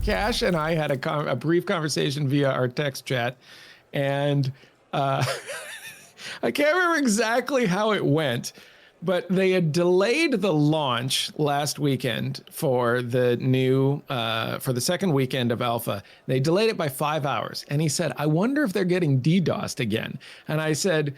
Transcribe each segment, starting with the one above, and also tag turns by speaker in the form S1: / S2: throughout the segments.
S1: Cash and I had a brief conversation via our text chat, and I can't remember exactly how it went, but they had delayed the launch last weekend for the new, for the second weekend of alpha. They delayed it by 5 hours. And he said, I wonder if they're getting DDoSed again. And I said,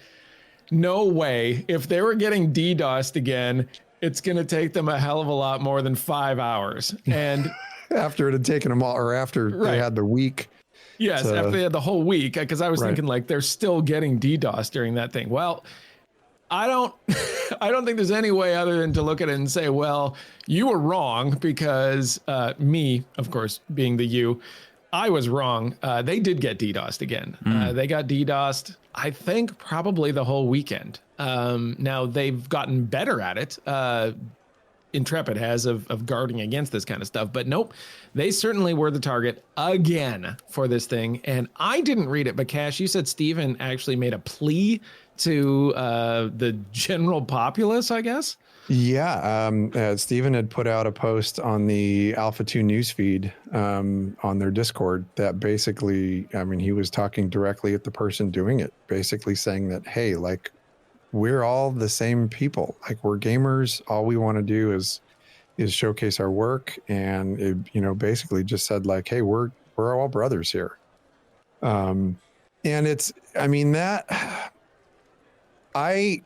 S1: no way. If they were getting DDoSed again, it's going to take them a hell of a lot more than 5 hours. And
S2: after it had taken them all, or after they had the week.
S1: Yes, after they had the whole week, because I was thinking like they're still getting DDoS during that thing. Well, I don't think there's any way other than to look at it and say, well, you were wrong, because me, of course, being the you, I was wrong. They did get DDoSed again. They got DDoSed, I think, probably the whole weekend. Now they've gotten better at it. Intrepid has of guarding against this kind of stuff, but nope, they certainly were the target again for this thing. And I didn't read it, but Cash, you said Steven actually made a plea to the general populace, I guess.
S2: Yeah, Steven had put out a post on the Alpha 2 newsfeed on their Discord that basically, I mean, he was talking directly at the person doing it, basically saying that, hey, like, we're all the same people. Like, we're gamers. All we want to do is showcase our work. And it, you know, basically just said like, hey, we're all brothers here. And it's, I mean, that I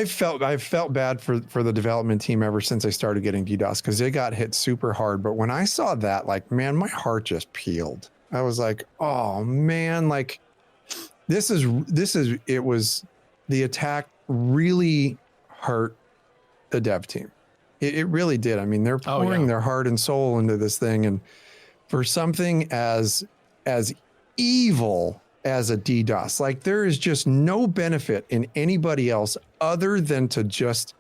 S2: felt bad for the development team ever since I started getting DDoS, because they got hit super hard. But when I saw that, like, man, my heart just peeled. I was like, oh man, like it was, the attack really hurt the dev team. It really did. I mean, they're pouring their heart and soul into this thing. And for something as evil as a DDoS, like, there is just no benefit in anybody else other than to just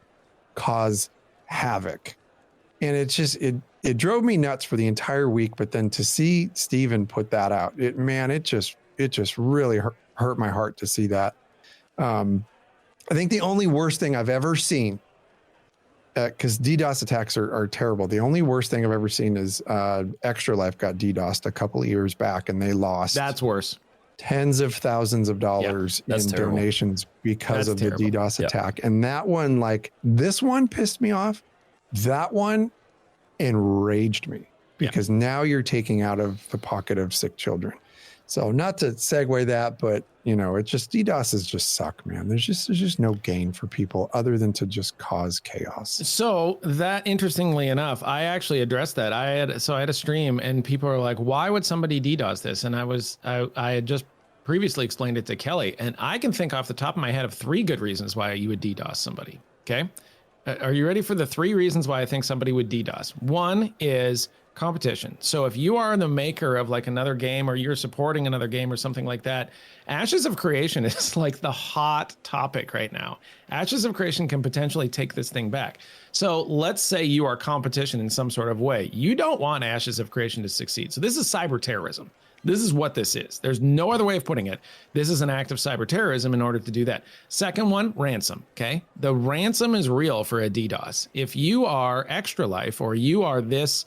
S2: cause havoc. And it's just, it drove me nuts for the entire week. But then to see Steven put that out, it just really hurt my heart to see that. I think the only worst thing I've ever seen, because DDoS attacks are terrible. The only worst thing I've ever seen is Extra Life got DDoSed a couple of years back, and they lost.
S1: That's worse.
S2: Tens of thousands of dollars in donations because of the DDoS attack. And that one, like, this one pissed me off. That one enraged me, because now you're taking out of the pocket of sick children. So not to segue that, but you know, it just, DDoSes just suck, man. There's just no gain for people other than to just cause chaos.
S1: So that, interestingly enough, I actually addressed that. I had a stream and people are like, why would somebody DDoS this? And I had just previously explained it to Kelly, and I can think off the top of my head of 3 good reasons why you would DDoS somebody. Okay. Are you ready for the 3 reasons why I think somebody would DDoS? One is competition. So if you are the maker of like another game, or you're supporting another game or something like that, Ashes of Creation is like the hot topic right now. Ashes of Creation can potentially take this thing back. So let's say you are competition in some sort of way. You don't want Ashes of Creation to succeed. So this is cyber terrorism. This is what this is. There's no other way of putting it. This is an act of cyber terrorism in order to do that. Second one, ransom. Okay. The ransom is real for a DDoS. If you are Extra Life, or you are this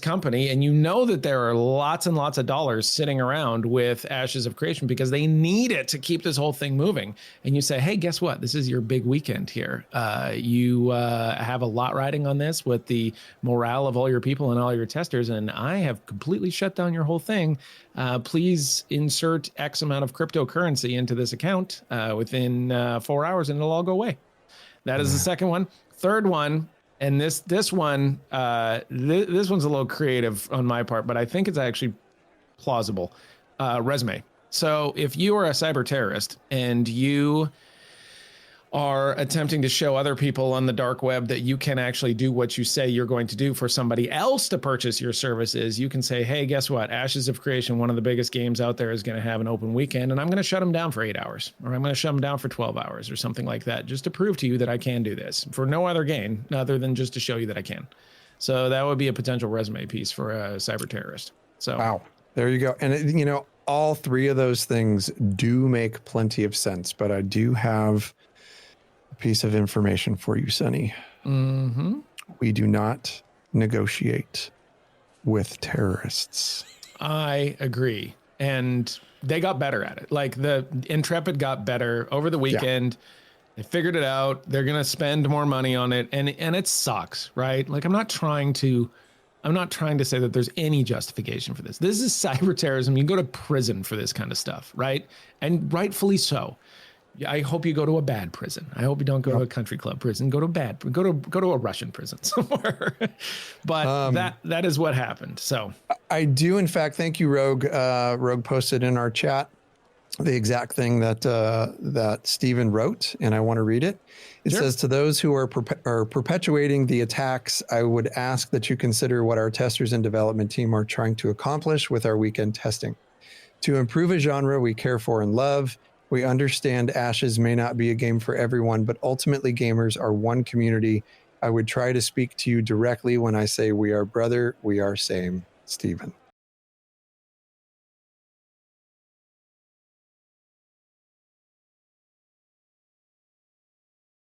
S1: company, and you know that there are lots and lots of dollars sitting around with Ashes of Creation because they need it to keep this whole thing moving, and you say, hey, guess what? This is your big weekend here. You have a lot riding on this with the morale of all your people and all your testers, and I have completely shut down your whole thing. Please insert X amount of cryptocurrency into this account within 4 hours, and it'll all go away. That is the second one. Third one, and this one's a little creative on my part, but I think it's actually plausible. Resume. So if you are a cyber terrorist and you are attempting to show other people on the dark web that you can actually do what you say you're going to do for somebody else to purchase your services, you can say, hey, guess what? Ashes of Creation, one of the biggest games out there, is going to have an open weekend, and I'm going to shut them down for 8 hours, or I'm going to shut them down for 12 hours or something like that, just to prove to you that I can do this for no other gain other than just to show you that I can. So that would be a potential resume piece for a cyber terrorist. So
S2: wow, there you go. And you know, all 3 of those things do make plenty of sense, but I do have piece of information for you, Sonny.
S1: Mm-hmm.
S2: We do not negotiate with terrorists.
S1: I agree. And they got better at it. Like the Intrepid got better over the weekend. Yeah. They figured it out. They're going to spend more money on it. And it sucks, right? Like I'm not trying to say that there's any justification for this. This is cyber terrorism. You go to prison for this kind of stuff, right? And rightfully so. I hope you go to a bad prison. I hope you don't go to a country club prison. Go to a Russian prison somewhere. But that is what happened. So
S2: I do, in fact, thank you, Rogue. Rogue posted in our chat the exact thing that Stephen wrote, and I want to read it. It says, to those who are perpetuating the attacks, I would ask that you consider what our testers and development team are trying to accomplish with our weekend testing. To improve a genre we care for and love, we understand Ashes may not be a game for everyone, but ultimately gamers are one community. I would try to speak to you directly when I say we are brother, we are same, Stephen.